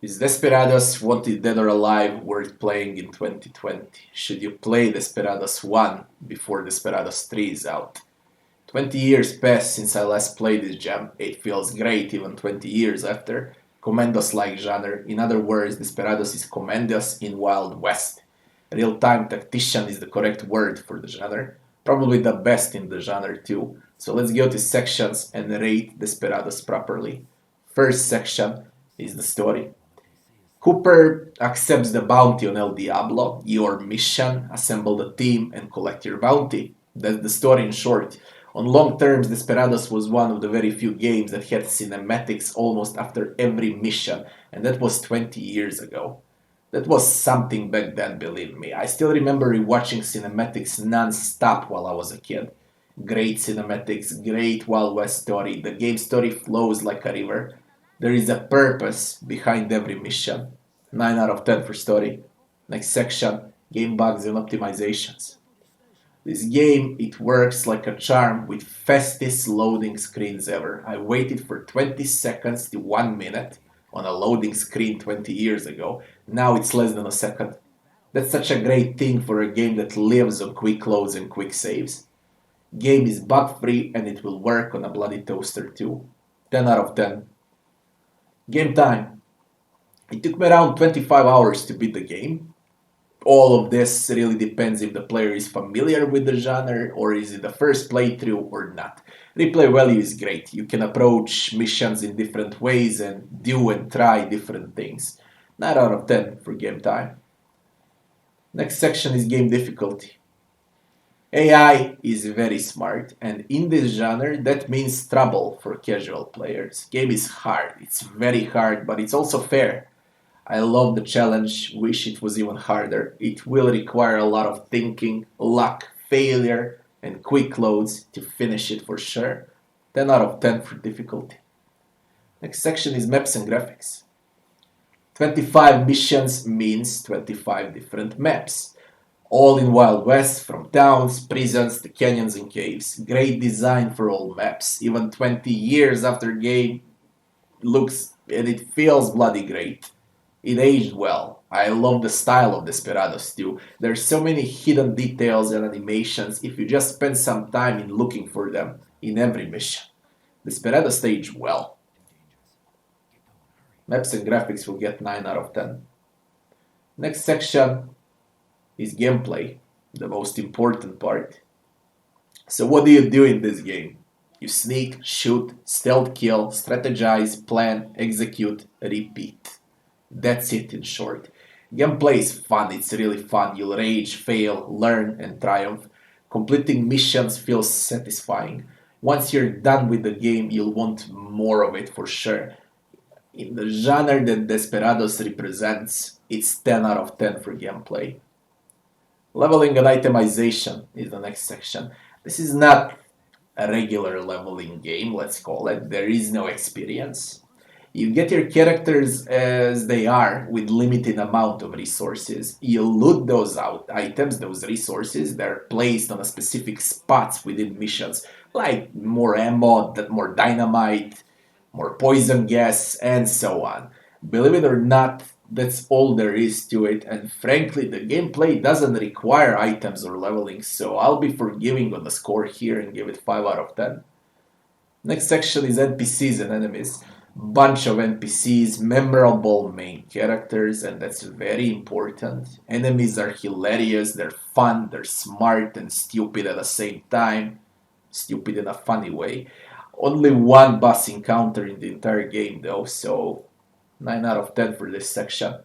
Is Desperados Wanted Dead or Alive worth playing in 2020? Should you play Desperados 1 before Desperados 3 is out? 20 years passed since I last played this gem. It feels great even 20 years after. Commandos-like genre. In other words, Desperados is Commandos in Wild West. Real-time tactician is the correct word for the genre. Probably the best in the genre too. So let's go to sections and rate Desperados properly. First section is the story. Cooper accepts the bounty on El Diablo. Your mission: assemble the team and collect your bounty. That's the story in short. On long terms, Desperados was one of the very few games that had cinematics almost after every mission, and that was 20 years ago. That was something back then, believe me. I still remember rewatching cinematics non-stop while I was a kid. Great cinematics, great Wild West story. The game story flows like a river. There is a purpose behind every mission. 9 out of 10 for story. Next section, game bugs and optimizations. This game, it works like a charm with fastest loading screens ever. I waited for 20 seconds to 1 minute on a loading screen 20 years ago. Now it's less than a second. That's such a great thing for a game that lives on quick loads and quick saves. Game is bug free and it will work on a bloody toaster too. 10 out of 10. Game time. It took me around 25 hours to beat the game. All of this really depends if the player is familiar with the genre or is it the first playthrough or not. Replay value is great. You can approach missions in different ways and do and try different things. 9 out of 10 for game time. Next section is game difficulty. AI is very smart, and in this genre that means trouble for casual players. Game is hard, it's very hard, but it's also fair. I love the challenge, wish it was even harder. It will require a lot of thinking, luck, failure, and quick loads to finish it for sure. 10 out of 10 for difficulty. Next section is maps and graphics. 25 missions means 25 different maps. All in Wild West, from towns, prisons to canyons and caves. Great design for all maps. Even 20 years after game looks and it feels bloody great. It aged well. I love the style of Desperados too. There's so many hidden details and animations if you just spend some time in looking for them in every mission. Desperados aged well. Maps and graphics will get 9 out of 10. Next section is gameplay, the most important part. So what do you do in this game? You sneak, shoot, stealth kill, strategize, plan, execute, repeat. That's it in short. Gameplay is fun, it's really fun. You'll rage, fail, learn, and triumph. Completing missions feels satisfying. Once you're done with the game, you'll want more of it for sure. In the genre that Desperados represents, it's 10 out of 10 for gameplay. Leveling and itemization is the next section. This is not a regular leveling game, let's call it. There is no experience. You get your characters as they are with limited amount of resources. You loot those items, those resources. They're placed on a specific spots within missions, like more ammo, more dynamite, more poison gas, and so on. Believe it or not, that's all there is to it, and frankly, the gameplay doesn't require items or leveling, so I'll be forgiving on the score here and give it 5 out of 10. Next section is NPCs and enemies. Bunch of NPCs, memorable main characters, and that's very important. Enemies are hilarious, they're fun, they're smart and stupid at the same time. Stupid in a funny way. Only one boss encounter in the entire game though, so 9 out of 10 for this section.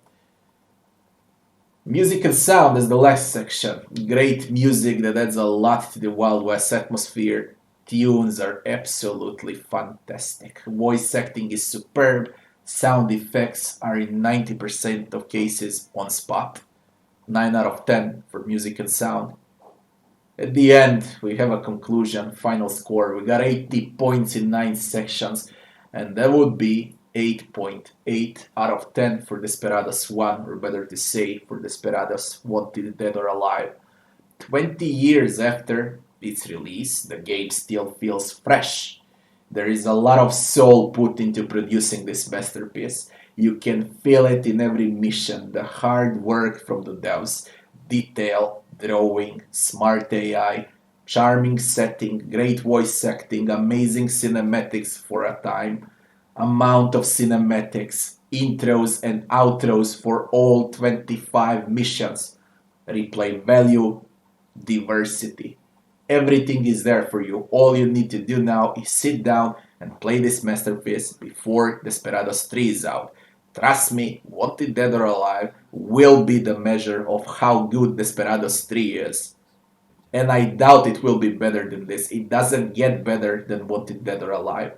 Music and sound is the last section. Great music that adds a lot to the Wild West atmosphere. Tunes are absolutely fantastic. Voice acting is superb. Sound effects are in 90% of cases on spot. 9 out of 10 for music and sound. At the end, we have a conclusion, final score. We got 80 points in 9 sections, and that would be 8.8 out of 10 for Desperados 1, or better to say, for Desperados Wanted Dead or Alive. 20 years after its release, the game still feels fresh. There is a lot of soul put into producing this masterpiece. You can feel it in every mission, the hard work from the devs, detail, drawing, smart AI, charming setting, great voice acting, amazing cinematics for a time, amount of cinematics, intros and outros for all 25 missions, replay value, diversity. Everything is there for you. All you need to do now is sit down and play this masterpiece before Desperados 3 is out. Trust me, Wanted Dead or Alive will be the measure of how good Desperados 3 is. And I doubt it will be better than this. It doesn't get better than Wanted Dead or Alive.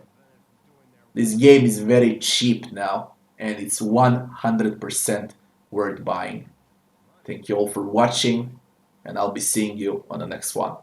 This game is very cheap now, and it's 100% worth buying. Thank you all for watching, and I'll be seeing you on the next one.